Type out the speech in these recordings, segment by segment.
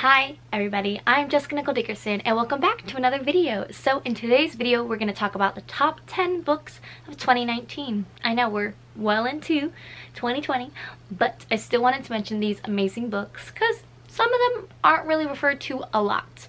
Hi everybody, I'm Jessica Nicole Dickerson and welcome back to another video. So in today's video we're going to talk about the top 10 books of 2019. I know we're well into 2020, but I still wanted to mention these amazing books because some of them aren't really referred to a lot.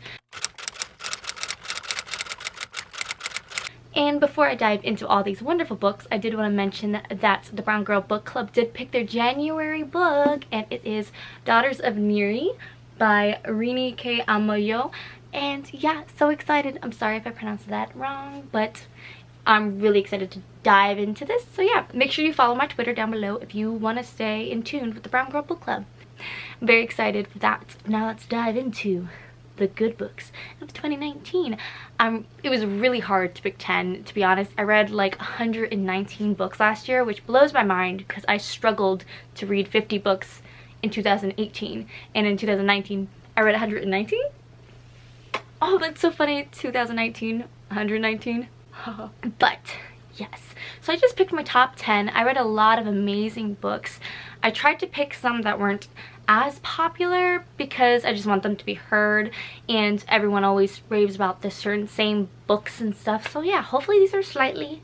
And before I dive into all these wonderful books, I did want to mention that the Brown Girl Book Club did pick their January book, and it is Daughters of Neri by Reni K. Amayo. And yeah, so excited. I'm sorry if I pronounced that wrong, but I'm really excited to dive into this. So yeah, make sure you follow my Twitter down below if you want to stay in tune with the Brown Girl Book Club. I'm very excited for that. Now let's dive into the good books of 2019. It was really hard to pick 10, to be honest. I read like 119 books last year, which blows my mind because I struggled to read 50 books in 2018, and in 2019 I read 119. Oh, that's so funny. 2019, 119. But yes, so I just picked my top 10. I read a lot of amazing books. I tried to pick some that weren't as popular because I just want them to be heard, and everyone always raves about the certain same books and stuff. So yeah, hopefully these are slightly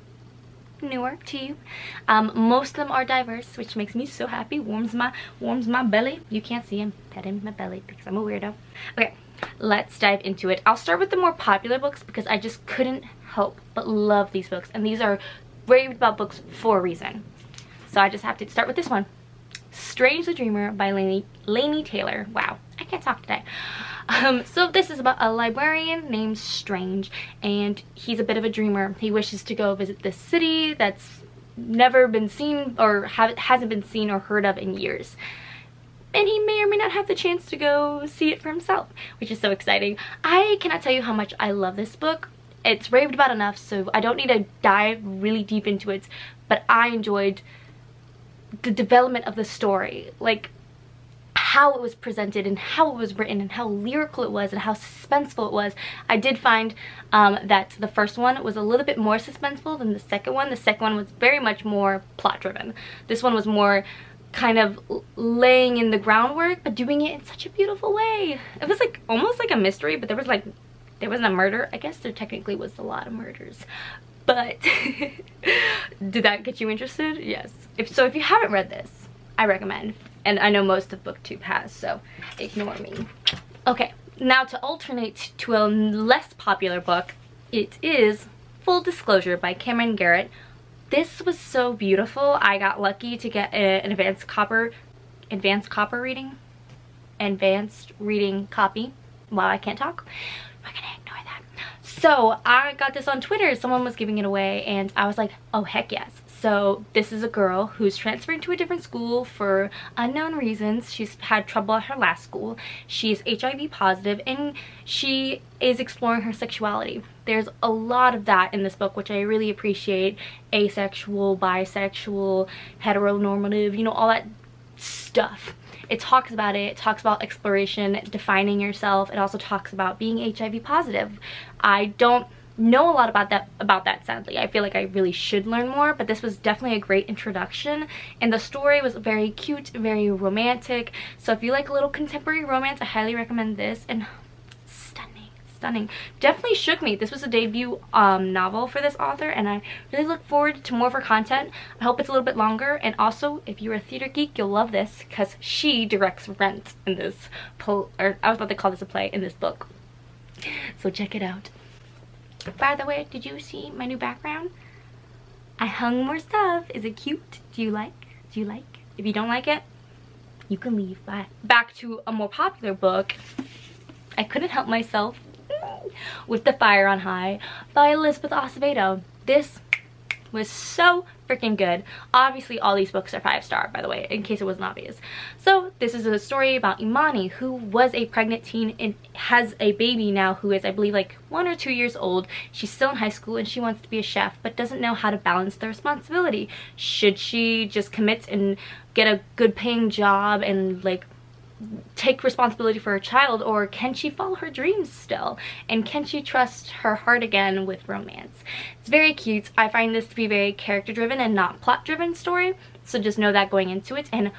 newer to you. Most of them are diverse, which makes me so happy. Warms my belly. You can't see him petting my belly because I'm a weirdo. Okay, let's dive into it. I'll start with the more popular books because I just couldn't help but love these books, and these are raved about books for a reason. So I just have to start with this one. Strange the Dreamer by Laini Taylor. Wow, I can't talk today. So this is about a librarian named Strange, and he's a bit of a dreamer. He wishes to go visit this city that's never been seen or hasn't been seen or heard of in years. And he may or may not have the chance to go see it for himself, which is so exciting. I cannot tell you how much I love this book. It's raved about enough, so I don't need to dive really deep into it, but I enjoyed the development of the story, like how it was presented and how it was written and how lyrical it was and how suspenseful it was. I did find that the first one was a little bit more suspenseful than the second one. The second one was very much more plot driven. This one was more kind of laying in the groundwork but doing it in such a beautiful way. It was like almost like a mystery, but there wasn't a murder. I guess there technically was a lot of murders, but did that get you interested? Yes. If you haven't read this, I recommend. And I know most of booktube has, so ignore me. Okay, now to alternate to a less popular book, it is Full Disclosure by Cameron Garrett. This was so beautiful. I got lucky to get an advanced reading copy. Wow, I can't talk. We're gonna ignore that. So I got this on Twitter. Someone was giving it away and I was like, oh heck yes. So this is a girl who's transferring to a different school for unknown reasons. She's had trouble at her last school. She's HIV positive and she is exploring her sexuality. There's a lot of that in this book, which I really appreciate. Asexual, bisexual, heteronormative, you know, all that stuff. It talks about it. It talks about exploration, defining yourself. It also talks about being HIV positive. I don't know a lot about that sadly. I feel like I really should learn more, but this was definitely a great introduction, and the story was very cute, very romantic. So if you like a little contemporary romance, I highly recommend this. And stunning. Definitely shook me. This was a debut novel for this author, and I really look forward to more of her content. I hope it's a little bit longer, and also if you're a theater geek, you'll love this because she directs Rent in this or I was about to call this a play, in this book. So check it out. By the way, did you see my new background? I hung more stuff. Is it cute? Do you like? If you don't like it, you can leave. Bye. Back to a more popular book. I couldn't help myself with The Fire on High by Elizabeth Acevedo. This was so freaking good. Obviously all these books are 5-star, by the way, in case it wasn't obvious. So this is a story about Imani, who was a pregnant teen and has a baby now who is, I believe, like 1 or 2 years old. She's still in high school and she wants to be a chef but doesn't know how to balance the responsibility. Should she just commit and get a good paying job and like take responsibility for her child, or can she follow her dreams still? And can she trust her heart again with romance? It's very cute. I find this to be very character driven and not plot driven story, so just know that going into it. And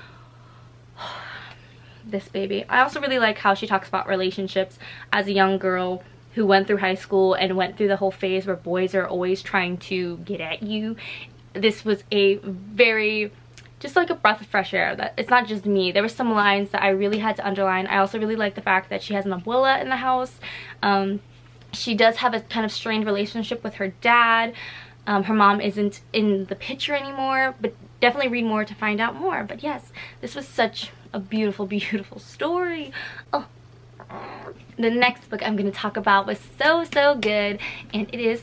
this baby. I also really like how she talks about relationships as a young girl who went through high school and went through the whole phase where boys are always trying to get at you. This was a very, just like a breath of fresh air. That it's not just me. There were some lines that I really had to underline. I also really like the fact that she has an abuela in the house. She does have a kind of strained relationship with her dad. Her mom isn't in the picture anymore, but definitely read more to find out more. But yes, this was such a beautiful, beautiful story. Oh, the next book I'm going to talk about was so good, and it is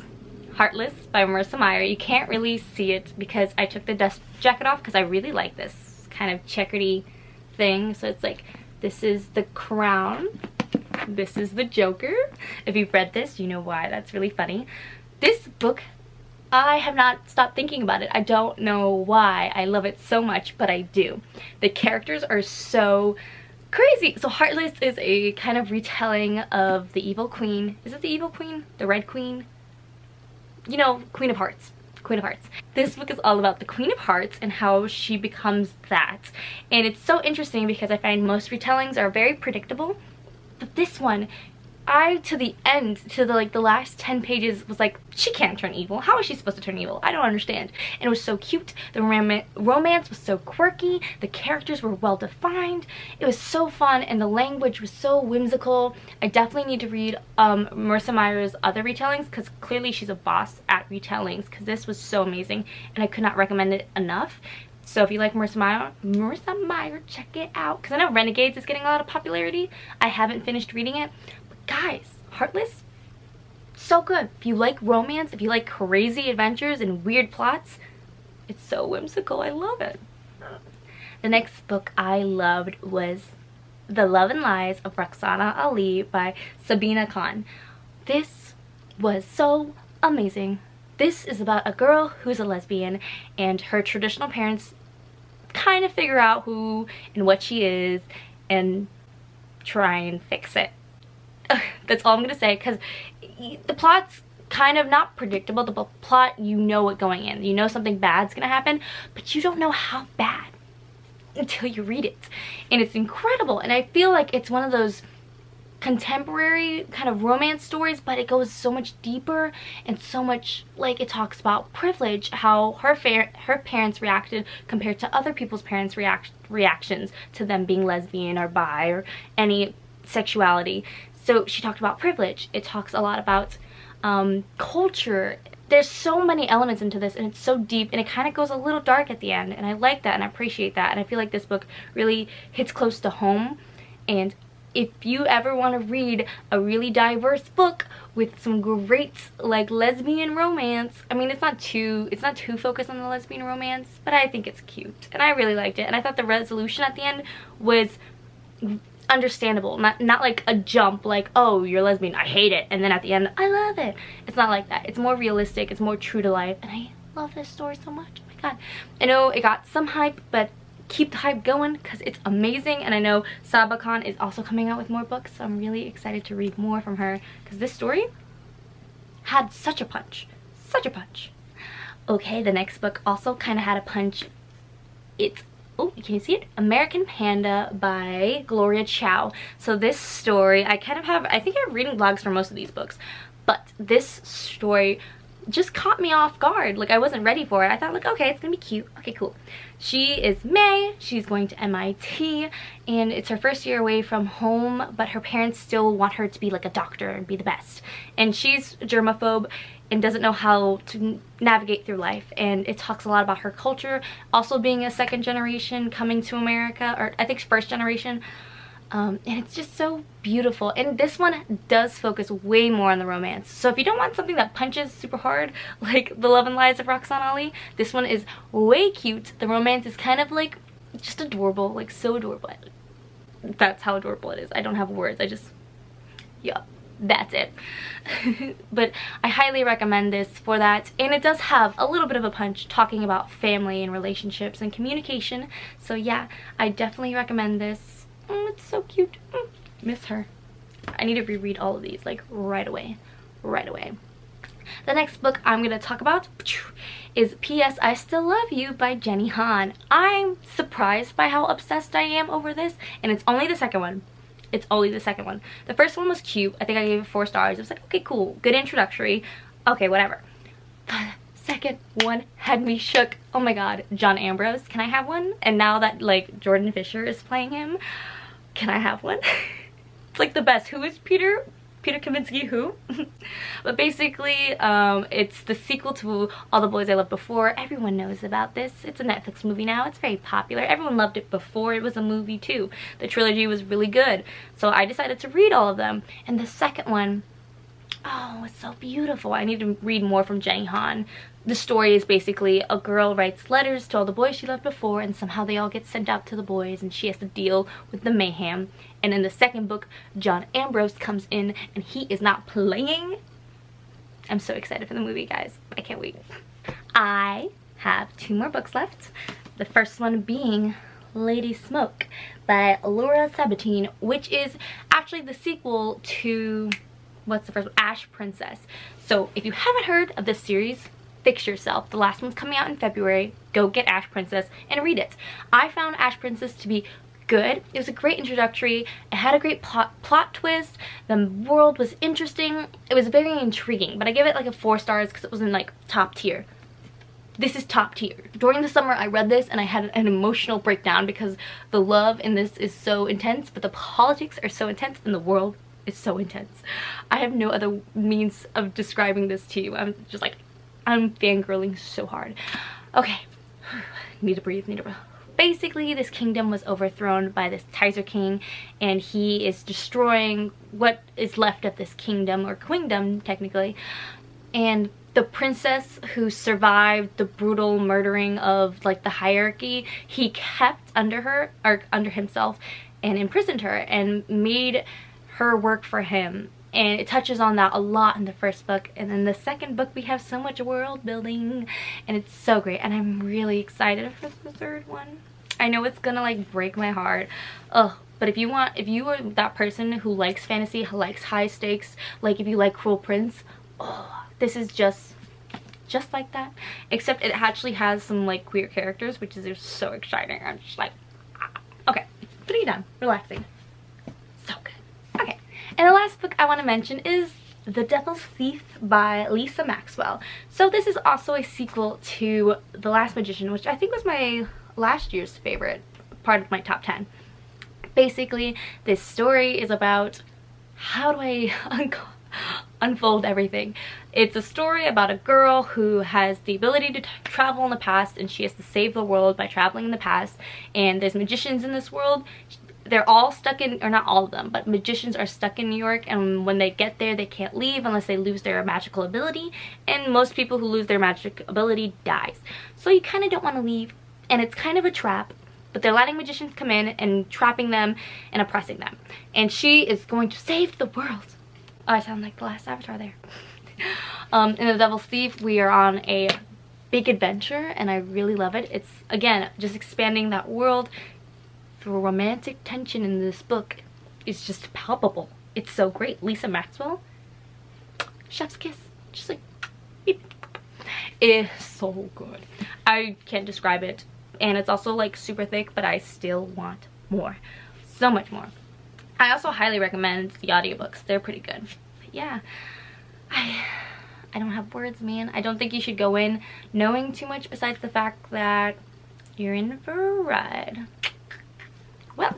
Heartless by Marissa Meyer. You can't really see it because I took the dust jacket off because I really like this kind of checkery thing. So it's like, this is the crown, this is the Joker. If you've read this, you know why. That's really funny. This book, I have not stopped thinking about it. I don't know why I love it so much, but I do. The characters are so crazy. So Heartless is a kind of retelling of the evil queen. Is it the evil queen? The Red Queen? You know, Queen of Hearts. Queen of Hearts. This book is all about the Queen of Hearts and how she becomes that. And it's so interesting because I find most retellings are very predictable. But this one, to the end, to the last 10 pages was like, she can't turn evil. How is she supposed to turn evil? I don't understand. And it was so cute. The romance was so quirky. The characters were well defined. It was so fun, and the language was so whimsical. I definitely need to read Marissa Meyer's other retellings because clearly she's a boss at retellings, because this was so amazing and I could not recommend it enough. So if you like Marissa Meyer, check it out. Because I know Renegades is getting a lot of popularity. I haven't finished reading it. Guys, Heartless, so good. If you like romance, if you like crazy adventures and weird plots, it's so whimsical. I love it. The next book I loved was The Love and Lies of Rukhsana Ali by Sabina Khan. This was so amazing. This is about a girl who's a lesbian, and her traditional parents kind of figure out who and what she is and try and fix it. That's all I'm gonna say, because the plot's kind of not predictable. The plot, you know it going in. You know something bad's gonna happen, but you don't know how bad until you read it. And it's incredible, and I feel like it's one of those contemporary kind of romance stories, but it goes so much deeper and so much, like, it talks about privilege, how her parents reacted compared to other people's parents' reactions to them being lesbian or bi or any sexuality. So she talked about privilege. It talks a lot about culture. There's so many elements into this, and it's so deep, and it kind of goes a little dark at the end, and I like that and I appreciate that, and I feel like this book really hits close to home. And if you ever want to read a really diverse book with some great, like, lesbian romance, I mean, it's not too focused on the lesbian romance, but I think it's cute and I really liked it. And I thought the resolution at the end was understandable, not like a jump, like, oh, you're lesbian, I hate it, and then at the end, I love it. It's not like that. It's more realistic, it's more true to life, and I love this story so much. Oh my god. I know it got some hype, but keep the hype going because it's amazing. And I know Sabina Khan is also coming out with more books, so I'm really excited to read more from her because this story had such a punch. Such a punch. Okay, the next book also kind of had a punch. It's, oh, can you see it? American Panda by Gloria Chow. So this story, I kind of have, I think I'm reading blogs for most of these books, but this story just caught me off guard. Like, I wasn't ready for it. I thought, like, okay, it's gonna be cute. Okay, cool. She is May. She's going to MIT, and it's her first year away from home, but her parents still want her to be like a doctor and be the best. And she's germaphobe and doesn't know how to navigate through life. And it talks a lot about her culture, also being a second generation coming to America, or I think first generation. And it's just so beautiful. And this one does focus way more on the romance. So if you don't want something that punches super hard, like The Love and Lies of Rukhsana Ali, this one is way cute. The romance is kind of like just adorable, like so adorable. That's how adorable it is. I don't have words. I just, yeah, that's it. But I highly recommend this for that. And it does have a little bit of a punch talking about family and relationships and communication. So yeah, I definitely recommend this. It's so cute. Miss her. I need to reread all of these, like, right away. Right away. The next book I'm going to talk about is P.S. I Still Love You by Jenny Han. I'm surprised by how obsessed I am over this, and it's only the second one. It's only the second one. The first one was cute. I think I gave it 4 stars. It was like, okay, cool. Good introductory. Okay, whatever. The second one had me shook. Oh my god. John Ambrose. Can I have one? And now that, like, Jordan Fisher is playing him, can I have one? It's like the best. Who is Peter? Peter Kaminsky, who? But basically, it's the sequel to All the Boys I Loved Before. Everyone knows about this. It's a Netflix movie now. It's very popular. Everyone loved it before it was a movie too. The trilogy was really good. So I decided to read all of them. And the second one, oh, it's so beautiful. I need to read more from Jenny Han. The story is basically a girl writes letters to all the boys she loved before, and somehow they all get sent out to the boys, and she has to deal with the mayhem. And in the second book, John Ambrose comes in, and he is not playing. I'm so excited for the movie, guys. I can't wait. I have 2 more books left. The first one being Lady Smoke by Laura Sabatine, which is actually the sequel to, what's the first one? Ash Princess. So if you haven't heard of this series, fix yourself. The last one's coming out in February. Go get Ash Princess and read it. I found Ash Princess to be good. It was a great introductory. It had a great plot twist. The world was interesting. It was very intriguing, but I gave it like a 4 stars because it wasn't like top tier. This is top tier. During the summer I read this and I had an emotional breakdown because the love in this is so intense, but the politics are so intense and the world is so intense. I have no other means of describing this to you. I'm just like, I'm fangirling so hard. Okay, need to breathe, need to breathe. Basically, this kingdom was overthrown by this Tizer King, and he is destroying what is left of this kingdom, or queendom technically. And the princess who survived the brutal murdering of like the hierarchy, he kept under her, or under himself, and imprisoned her and made her work for him. And it touches on that a lot in the first book. And then the second book, we have so much world building, and it's so great. And I'm really excited for the third one. I know it's gonna like break my heart. Ugh. But if you are that person who likes fantasy, who likes high stakes, like if you like Cruel Prince, oh, this is just like that. Except it actually has some like queer characters, which is so exciting. I'm just like, ah. Okay, pretty done, relaxing. So good. Okay. And the last book I want to mention is The Devil's Thief by Lisa Maxwell. So this is also a sequel to The Last Magician, which I think was my last year's favorite, part of my top 10. Basically, this story is about how do I unfold everything. It's a story about a girl who has the ability to travel in the past, and she has to save the world by traveling in the past. And there's magicians in this world. They're all stuck in, or not all of them, but magicians are stuck in New York, and when they get there they can't leave unless they lose their magical ability, and most people who lose their magic ability dies. So you kind of don't want to leave, and it's kind of a trap, but they're letting magicians come in and trapping them and oppressing them. And she is going to save the world. Oh, I sound like the last avatar there. In The Devil's Thief, we are on a big adventure, and I really love it. It's, again, just expanding that world. The romantic tension in this book is just palpable. It's so great. Lisa Maxwell, chef's kiss, just like, it's so good. I can't describe it, and it's also like super thick, but I still want more, so much more. I also highly recommend the audiobooks. They're pretty good. But yeah, I don't have words, man. I don't think you should go in knowing too much besides the fact that you're in for a ride. Well,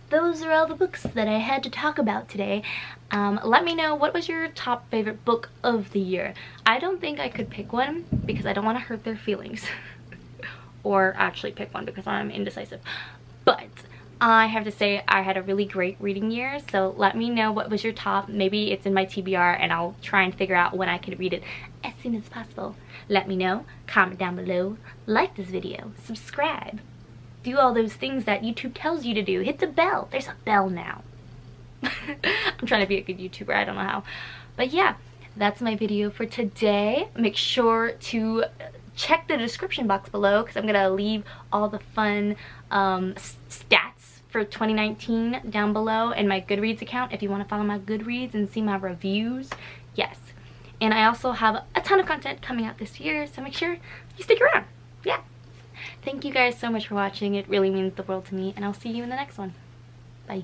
those are all the books that I had to talk about today. Let me know, what was your top favorite book of the year? I don't think I could pick one because I don't want to hurt their feelings. Or actually pick one because I'm indecisive. But I have to say I had a really great reading year, so let me know what was your top. Maybe it's in my TBR and I'll try and figure out when I can read it as soon as possible. Let me know, comment down below, like this video, subscribe. Do all those things that YouTube tells you to do. Hit the bell. There's a bell now. I'm trying to be a good YouTuber. I don't know how. But yeah, that's my video for today. Make sure to check the description box below because I'm going to leave all the fun stats for 2019 down below, and my Goodreads account if you want to follow my Goodreads and see my reviews. Yes. And I also have a ton of content coming out this year, so make sure you stick around. Yeah. Thank you guys so much for watching. It really means the world to me, and I'll see you in the next one. Bye.